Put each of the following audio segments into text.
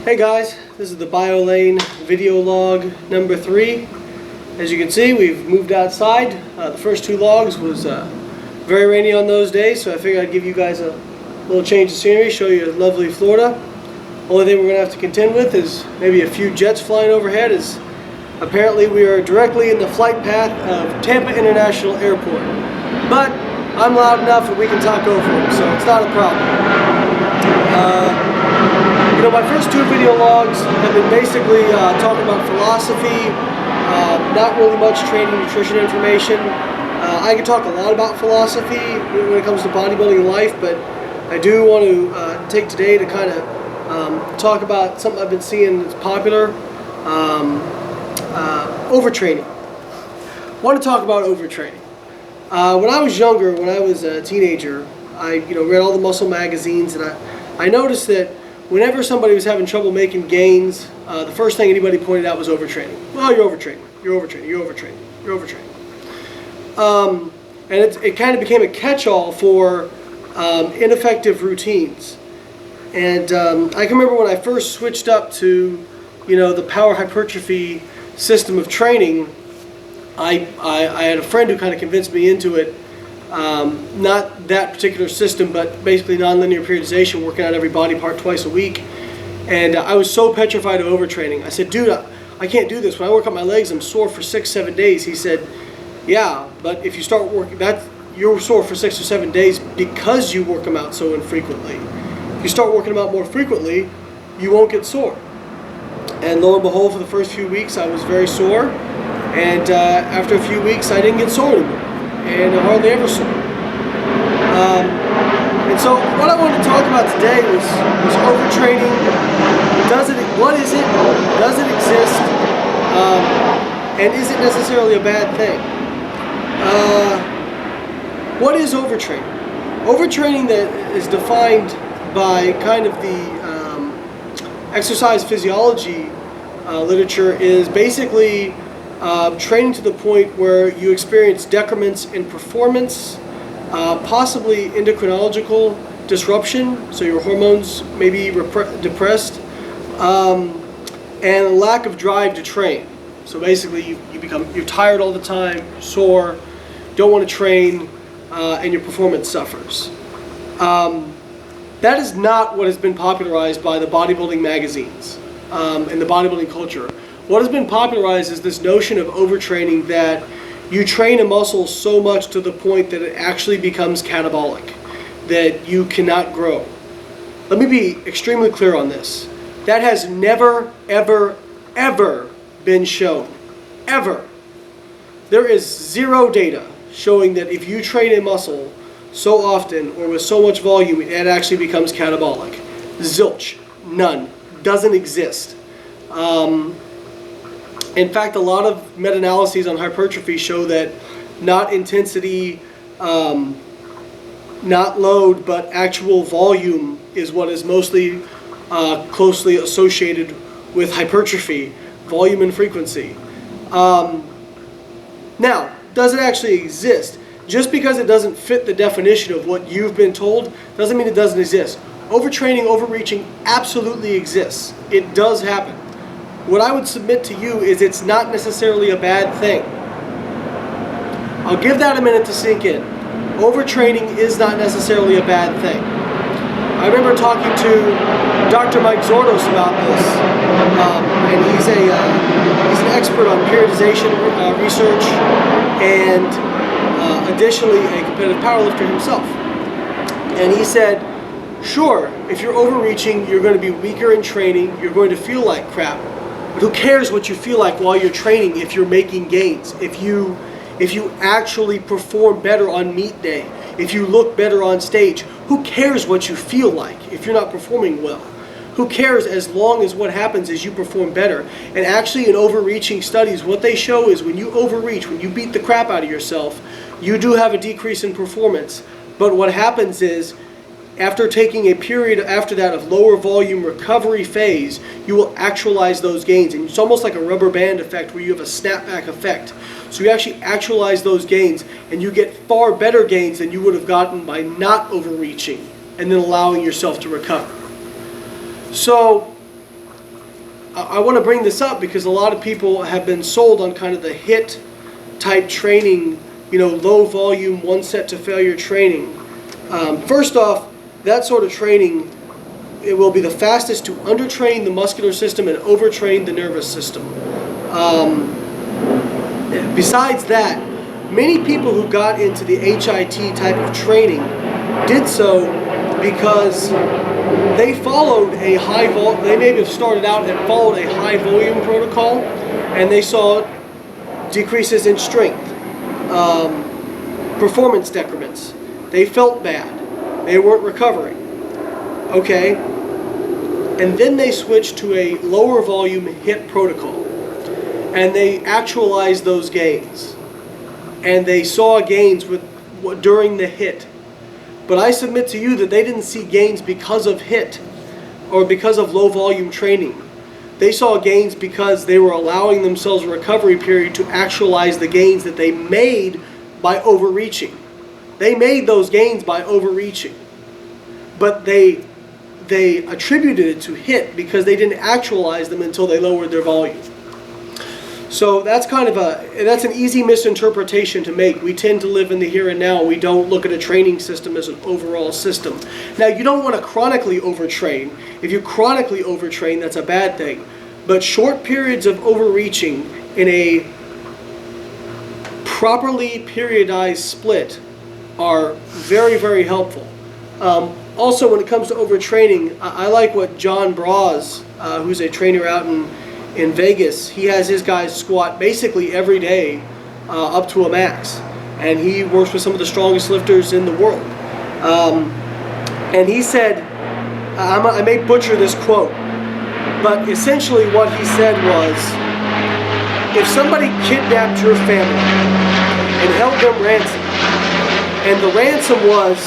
Hey guys, this is the BioLayne Video Log number 3. As you can see, we've moved outside. The first 2 logs was very rainy on those days, so I figured I'd give you guys a little change of scenery, show you lovely Florida. Only thing we're going to have to contend with is maybe a few jets flying overhead, as apparently we are directly in the flight path of Tampa International Airport. But I'm loud enough that we can talk over them, so it's not a problem. You know, my first 2 video logs have been basically talking about philosophy, not really much training nutrition information. I can talk a lot about philosophy when it comes to bodybuilding life, but I do want to take today to kind of talk about something I've been seeing that's popular, overtraining. I want to talk about overtraining. When I was younger, when I was a teenager, I read all the muscle magazines, and I noticed that whenever somebody was having trouble making gains, the first thing anybody pointed out was overtraining. Well, you're overtraining, you're overtraining, you're overtraining, you're overtraining. And it kind of became a catch-all for ineffective routines. And I can remember when I first switched up to, the power hypertrophy system of training, I had a friend who kind of convinced me into it. Not that particular system, but basically nonlinear periodization, working out every body part twice a week. And I was so petrified of overtraining. I said, dude, I can't do this. When I work out my legs, I'm sore for 6-7 days. He said, yeah, but if you start working, you're sore for 6 or 7 days because you work them out so infrequently. If you start working them out more frequently, you won't get sore. And lo and behold, for the first few weeks, I was very sore. And after a few weeks, I didn't get sore anymore. And I hardly ever sore. And so what I wanted to talk about today was overtraining. What is it? Does it exist? And is it necessarily a bad thing? What is overtraining? Overtraining that is defined by kind of the exercise physiology literature is basically training to the point where you experience decrements in performance, possibly endocrinological disruption, so your hormones may be depressed, and lack of drive to train. So basically you're tired all the time, sore, don't want to train, and your performance suffers. That is not what has been popularized by the bodybuilding magazines and the bodybuilding culture. What has been popularized is this notion of overtraining, that you train a muscle so much to the point that it actually becomes catabolic, that you cannot grow. Let me be extremely clear on this. That has never, ever, ever been shown. Ever. There is 0 data showing that if you train a muscle so often or with so much volume, it actually becomes catabolic. Zilch. None. Doesn't exist. In fact, a lot of meta-analyses on hypertrophy show that not intensity, not load, but actual volume is what is mostly closely associated with hypertrophy, volume and frequency. Now, does it actually exist? Just because it doesn't fit the definition of what you've been told doesn't mean it doesn't exist. Overtraining, overreaching absolutely exists. It does happen. What I would submit to you is it's not necessarily a bad thing. I'll give that a minute to sink in. Overtraining is not necessarily a bad thing. I remember talking to Dr. Mike Zordos about this, and he's an expert on periodization research, and additionally a competitive powerlifter himself. And he said, sure, if you're overreaching, you're going to be weaker in training, you're going to feel like crap. But who cares what you feel like while you're training if you're making gains? If you actually perform better on meet day, if you look better on stage, who cares what you feel like if you're not performing well? Who cares as long as what happens is you perform better? And actually in overreaching studies, what they show is when you overreach, when you beat the crap out of yourself, you do have a decrease in performance. But what happens is, after taking a period after that of lower volume recovery phase, you will actualize those gains. And it's almost like a rubber band effect where you have a snapback effect. So you actually actualize those gains and you get far better gains than you would have gotten by not overreaching and then allowing yourself to recover. So I want to bring this up because a lot of people have been sold on kind of the HIIT type training, low volume, one set to failure training. First off, that sort of training, it will be the fastest to undertrain the muscular system and overtrain the nervous system. Besides that, many people who got into the HIIT type of training did so because they followed a high volume. They maybe have started out and followed a high volume protocol, and they saw decreases in strength, performance decrements. They felt bad. They weren't recovering. Okay, and then they switched to a lower volume HIIT protocol, and they actualized those gains, and they saw gains during the HIIT. But I submit to you that they didn't see gains because of HIIT or because of low volume training. They saw gains because they were allowing themselves a recovery period to actualize the gains that they made by overreaching. They made those gains by overreaching, but they attributed it to HIIT because they didn't actualize them until they lowered their volume. So that's that's an easy misinterpretation to make. We tend to live in the here and now. We don't look at a training system as an overall system. Now, you don't want to chronically overtrain. If you chronically overtrain, that's a bad thing. But short periods of overreaching in a properly periodized split are very, very helpful. Also, when it comes to overtraining, I like what John Braz, who's a trainer out in Vegas, he has his guys squat basically every day up to a max. And he works with some of the strongest lifters in the world. And he said, I may butcher this quote, but essentially what he said was, if somebody kidnapped your family and held them ransom, and the ransom was,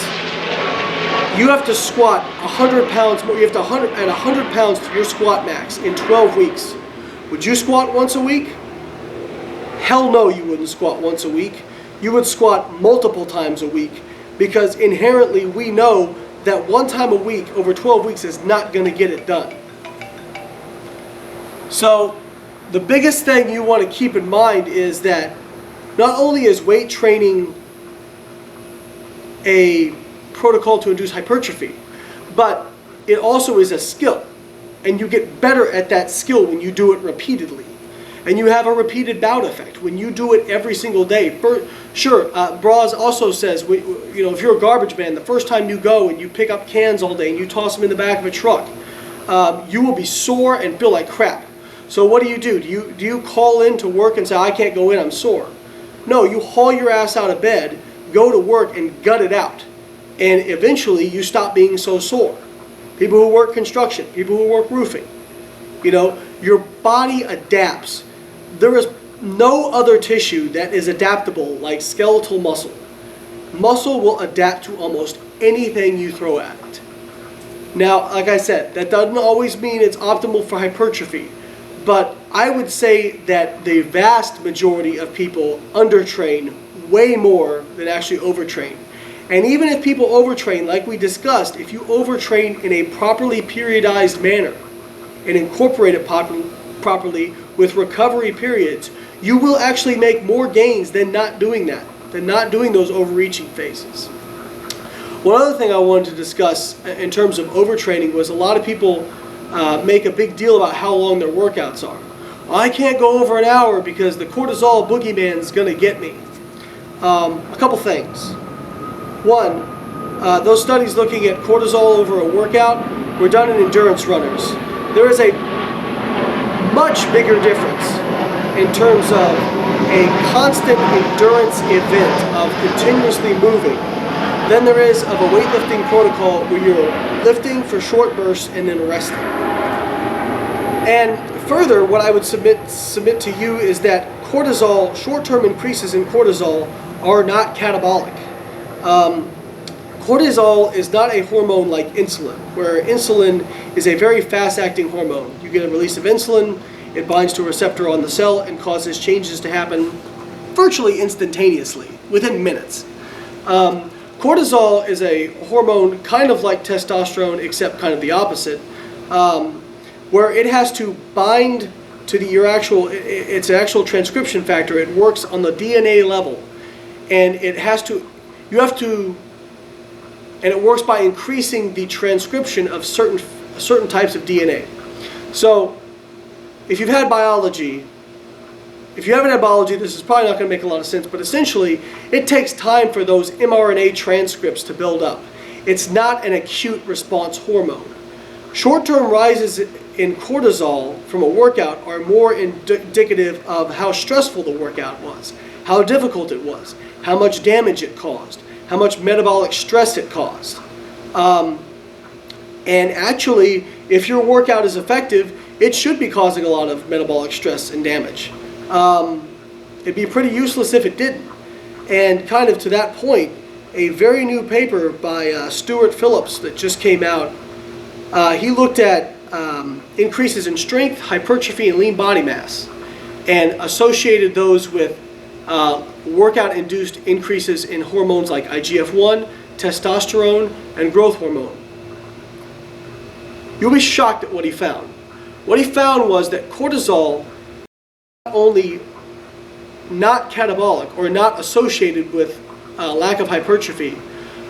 you have to squat 100 pounds more, you have to add 100 pounds to your squat max in 12 weeks. Would you squat once a week? Hell no, you wouldn't squat once a week. You would squat multiple times a week, because inherently we know that one time a week over 12 weeks is not going to get it done. So the biggest thing you want to keep in mind is that not only is weight training a protocol to induce hypertrophy, but it also is a skill. And you get better at that skill when you do it repeatedly. And you have a repeated bout effect when you do it every single day. Braz also says, if you're a garbage man, the first time you go and you pick up cans all day and you toss them in the back of a truck, you will be sore and feel like crap. So what do? Do you call in to work and say, I can't go in, I'm sore? No, you haul your ass out of bed, go to work and gut it out. And eventually you stop being so sore. People who work construction, people who work roofing, your body adapts. There is no other tissue that is adaptable like skeletal muscle. Muscle will adapt to almost anything you throw at it. Now, like I said, that doesn't always mean it's optimal for hypertrophy, but I would say that the vast majority of people undertrain way more than actually overtrain. And even if people overtrain, like we discussed, if you overtrain in a properly periodized manner and incorporate it properly with recovery periods, you will actually make more gains than not doing that, than not doing those overreaching phases. One other thing I wanted to discuss in terms of overtraining was a lot of people make a big deal about how long their workouts are. Well, I can't go over an hour because the cortisol boogeyman is going to get me. A couple things. One, those studies looking at cortisol over a workout were done in endurance runners. There is a much bigger difference in terms of a constant endurance event of continuously moving than there is of a weightlifting protocol where you're lifting for short bursts and then resting. And further, what I would submit to you is that cortisol, short-term increases in cortisol, are not catabolic. Cortisol is not a hormone like insulin, where insulin is a very fast-acting hormone. You get a release of insulin, it binds to a receptor on the cell and causes changes to happen virtually instantaneously, within minutes. Cortisol is a hormone kind of like testosterone, except kind of the opposite, where it has to bind to its actual transcription factor. It works on the DNA level, and and it works by increasing the transcription of certain types of DNA. So, if you've had biology, if you haven't had biology, this is probably not going to make a lot of sense, but essentially, it takes time for those mRNA transcripts to build up. It's not an acute response hormone. Short-term rises in cortisol from a workout are more indicative of how stressful the workout was, how difficult it was, how much damage it caused, how much metabolic stress it caused. And actually, if your workout is effective, it should be causing a lot of metabolic stress and damage. It'd be pretty useless if it didn't. And kind of to that point, a very new paper by Stuart Phillips that just came out, he looked at increases in strength, hypertrophy, and lean body mass, and associated those with workout-induced increases in hormones like IGF-1, testosterone, and growth hormone. You'll be shocked at what he found. What he found was that cortisol not only not catabolic or not associated with lack of hypertrophy,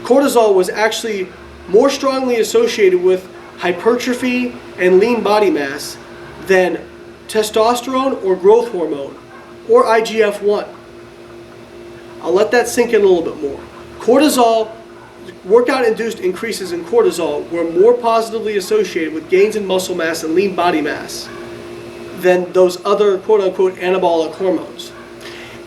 cortisol was actually more strongly associated with hypertrophy and lean body mass than testosterone or growth hormone or IGF-1. I'll let that sink in a little bit more. Cortisol, workout-induced increases in cortisol were more positively associated with gains in muscle mass and lean body mass than those other quote-unquote anabolic hormones.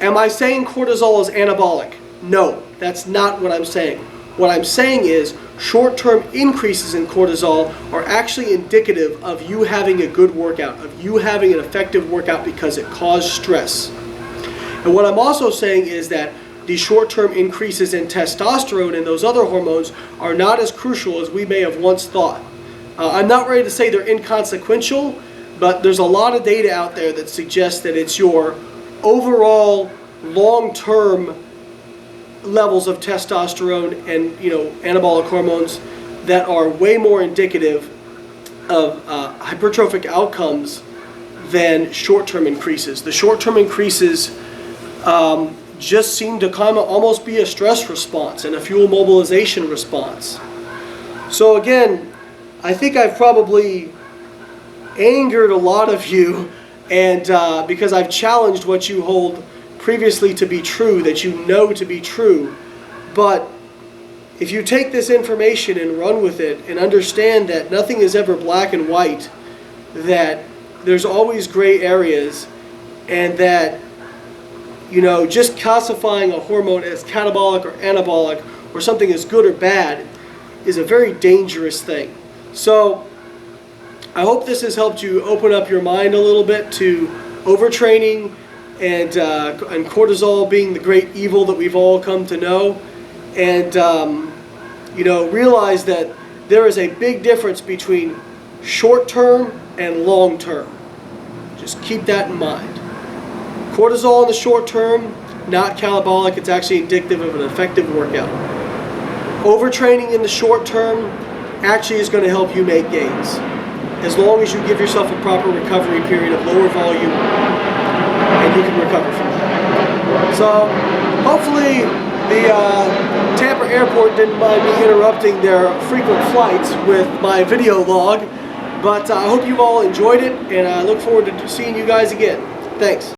Am I saying cortisol is anabolic? No, that's not what I'm saying. What I'm saying is short-term increases in cortisol are actually indicative of you having a good workout, of you having an effective workout because it caused stress. And what I'm also saying is that the short-term increases in testosterone and those other hormones are not as crucial as we may have once thought. I'm not ready to say they're inconsequential, but there's a lot of data out there that suggests that it's your overall long-term levels of testosterone and anabolic hormones that are way more indicative of hypertrophic outcomes than short-term increases. The short-term increases just seem to kind of almost be a stress response and a fuel mobilization response. So again, I think I've probably angered a lot of you, and because I've challenged what you hold previously to be true, that you know to be true. But if you take this information and run with it and understand that nothing is ever black and white, that there's always gray areas, and that just classifying a hormone as catabolic or anabolic or something as good or bad is a very dangerous thing. So I hope this has helped you open up your mind a little bit to overtraining and cortisol being the great evil that we've all come to know, and realize that there is a big difference between short-term and long-term. Just keep that in mind. Cortisol in the short term, not catabolic, it's actually indicative of an effective workout. Overtraining in the short term actually is going to help you make gains, as long as you give yourself a proper recovery period of lower volume, and you can recover from that. So hopefully the Tampa airport didn't mind me interrupting their frequent flights with my video log, but I hope you've all enjoyed it, and I look forward to seeing you guys again. Thanks.